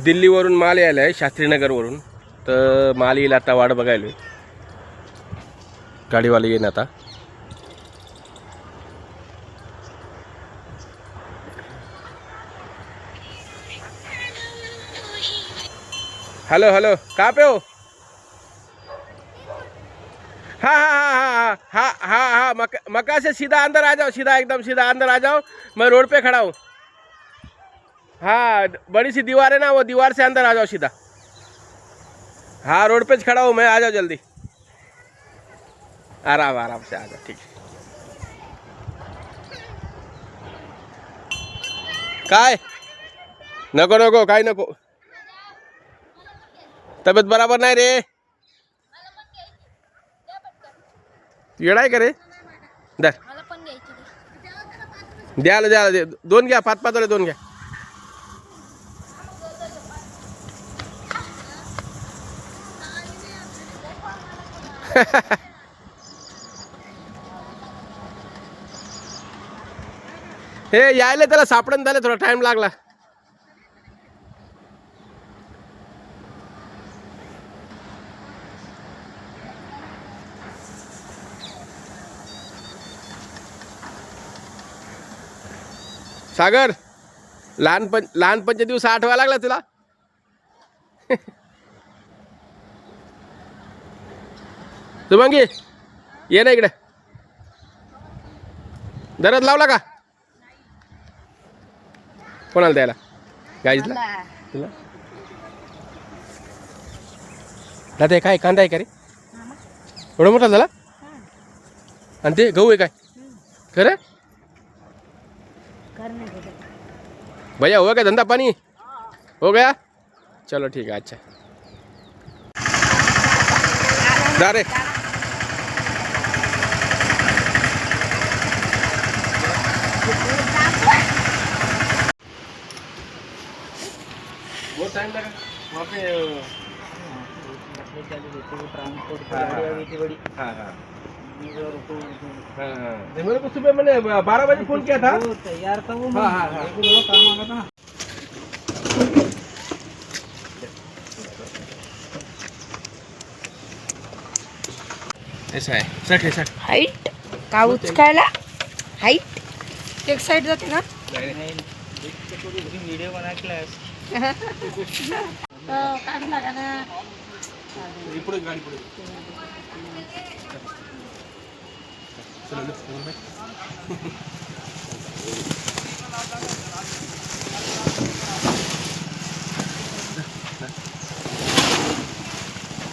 दिल्लीवरून माल यायला आहे शास्त्रीनगरवरून. तर माल येईल आता, वाट बघायला गाडीवाले येईन आता. हेलो हेलो, कहाँ पे हो? हाँ हाँ हाँ हाँ हाँ हाँ हाँ, मक्का से सीधा अंदर आ जाओ, सीधा एकदम सीधा अंदर आ जाओ. मैं रोड पे खड़ा हूँ. हाँ, बड़ी सी दीवार है ना, वो दीवार से अंदर आ जाओ सीधा. हाँ, रोड पे खड़ा हूँ मैं, आ जाओ जल्दी. आराम आराम से आ जाओ, ठीक है. काय नको नको, काय नको. तब्येत बराबर नाही रे. येडाय का रे. दर द्याला द्याला, दोन घ्या, पाच पातोळे दोन घ्या. हे यायला त्याला सापडून झाले, थोडा टाइम लागला. सागर, लहानपणचे दिवस आठवायला लागला तुला. शुभांगी, ये ना इकडे. दरद लावला का कोणाला द्यायला? गाईजला तुला. दादा काय कांदा आहे का रे? एवढा मोठा झाला. आणि ते गहू आहे काय खरं? भैया हो गया धंधा पानी? हो गया, चलो ठीक है. अच्छा जा रे. बहुत टाइम लगा वहाँ पे. हाँ हाँ मेरे को सुबह मैंने 12 बजे फोन किया था. तैयार था वो. हाँ हाँ हाँ, काम आ गया था ना. ऐसा है. सट है सट. हाईट का उचकायला हाईट एक साइड जाते ना. वीडियो बना के लाया. काढला का ना. पुढे गाडी पुढे.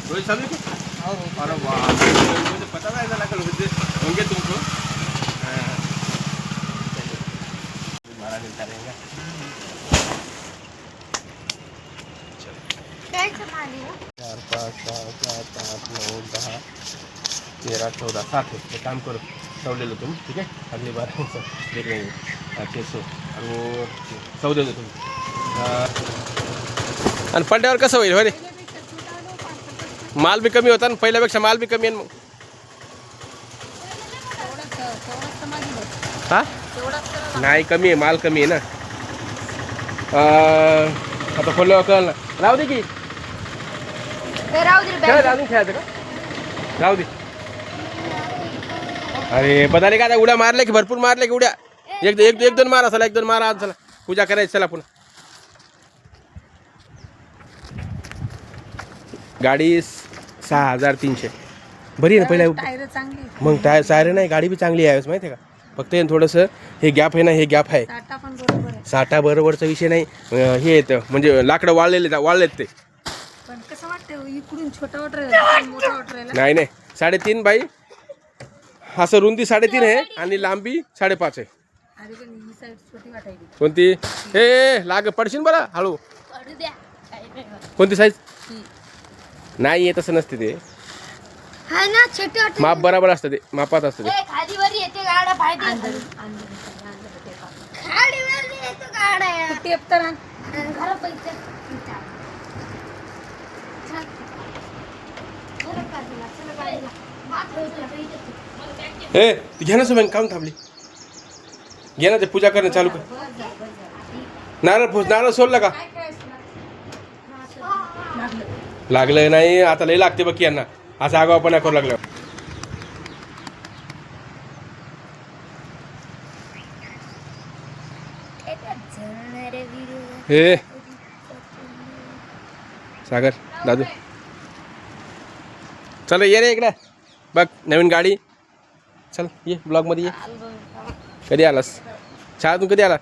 रोहित साहब को. अरे वाह, मुझे पता था ऐसा लगा होंगे तुमको. हमारा मिलता रहेगा. काय संभाली 4 5 6 7 8 9 10 13 14 7 है. काम करो, सौ ले लो तुम, ठीक है. अगली बार देख लेंगे. 600 और वो 100 दे दो तुम. आणि पड्ड्यावर कसं होईल हो रे. माल बी कमी होता आणि पहिल्यापेक्षा माल बी कमी आहे मग. हा नाही, कमी आहे माल, कमी आहे ना. आता खोलल्यावर कळलं ना. राहू दे की अजून खेळायचं का. राहू दे. अरे बदाले का, उड्या मारल्या की भरपूर मारल्या की उड्या. एक दोन मारा चला, एक दोन मारा. चला पूजा करायची, चला पुन्हा. गाडी 6300 बरी आहे ना. पहिल्या टायर चांगली. मग टायर सायरन नाही, गाडी बी चांगली आहे माहिती आहे का. फक्त हे थोडंसं हे गॅप आहे ना, हे गॅप आहे. टाटा पण बरोबर आहे. साठा बरोबरचा विषय नाही. हे येतं म्हणजे लाकडं वाळलेत ते. पण कसं वाटतं इकडून छोटा ऑर्डर मोठा ऑर्डर. नाही नाही, 3.5 बाई असं रुंदी 3.5 आहे आणि लांबी 5.5 आहे. अरे पण ही साईड छोटी वाटायली. कोणती? हे लाग पडशील बरं हळू. कोणती साईज? नाही आहे तसं नसते ते. हाय ना छोटी ऑर्डर. माप बरोबर असतं ते, मापात असतं ते. खाली वर येते गाडा फायदे. खाली वर येते गाडा. टेप तर घर पैसे. हे घ्या ना सोबत, काम थांबली. घे ना, ते पूजा करणं चालू कर. नारळ सोडलं का? लागलं नाही आता लई लागते बघ की यांना असं आगावपणा करू लागलं. हे सागर दादू चल ये रे इकडे बघ नवीन गाडी. चल ये ब्लॉग मध्ये ये. कधी आलास शाळेतून कधी आला?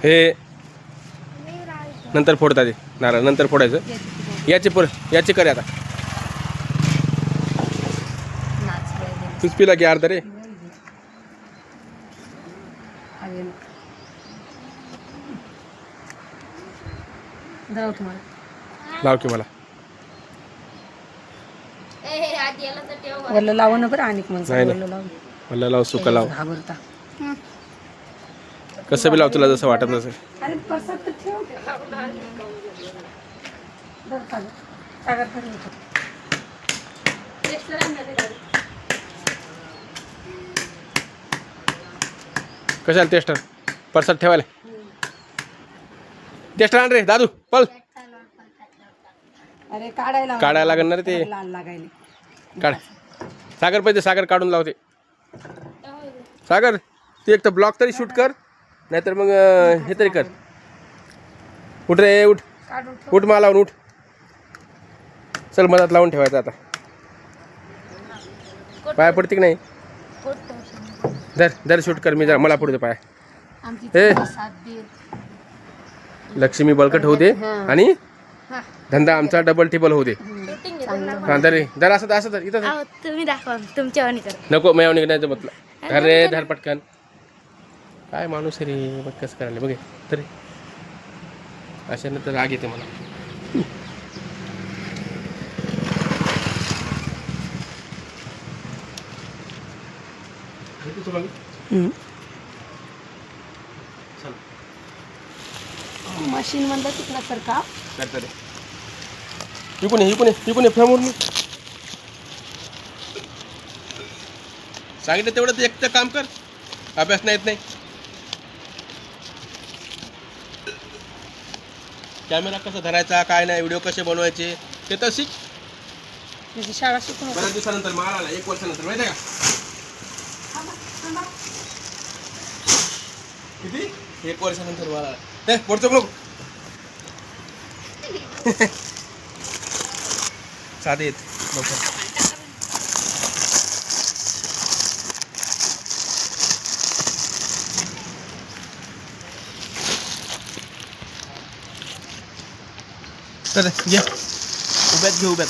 हे नंतर फोडता ते नारळ नंतर फोडायचं. याचे करे आता तूच पिला की अर्धा रे. लाव की मला वरलं लावू ना बरं आणि मला लाव सुका लाव कसं बी लाव तुला जसं वाटत नसेल. कशाला टेस्टर परसात ठेवायला टेस्टर आण रे दादू पळ. अरे काढायला लागणार ते लाल लागायला काढ. सागर पाहिजे सागर काढून लावते. सागर तू एक तर ब्लॉग तरी शूट कर नाहीतर मग हे तरी कर. उठ रे उठ उठ मला लावून उठ. चल मधात लावून ठेवायचं आता. पाया पडते की नाही? धर शूट कर मी जरा मला पडू दे पाया. हे लक्ष्मी बळकट होऊ दे आणि धंदा आमचा डबल टिबल होऊ दे. हा धर असं धर इथं तुम्ही दाखवा तुमच्या नको मेवणी नाही म्हटलं. धर रे धर पटकन. काय माणूस रे बघ कसं करायला बघे तरी अशा नंतर राग येते मला. मशीन मधलं तिकल्यासारखा इकून फ्रेमवर मी सांगितलं तेवढं एक तर काम कर. अभ्यास नाही येत नाही. कॅमेरा कसा धरायचा काय नाही व्हिडिओ कसे बनवायचे ते तर शिक. शाळा शिकून बऱ्याच दिवसानंतर माल आला 1 वर्षानंतर माहिती आहे का? किती 1 वर्षानंतर माल आला. हे पुढचं ब्लॉग साधे आहेत लवकर. चल ये उभ्यात घे उभ्यात.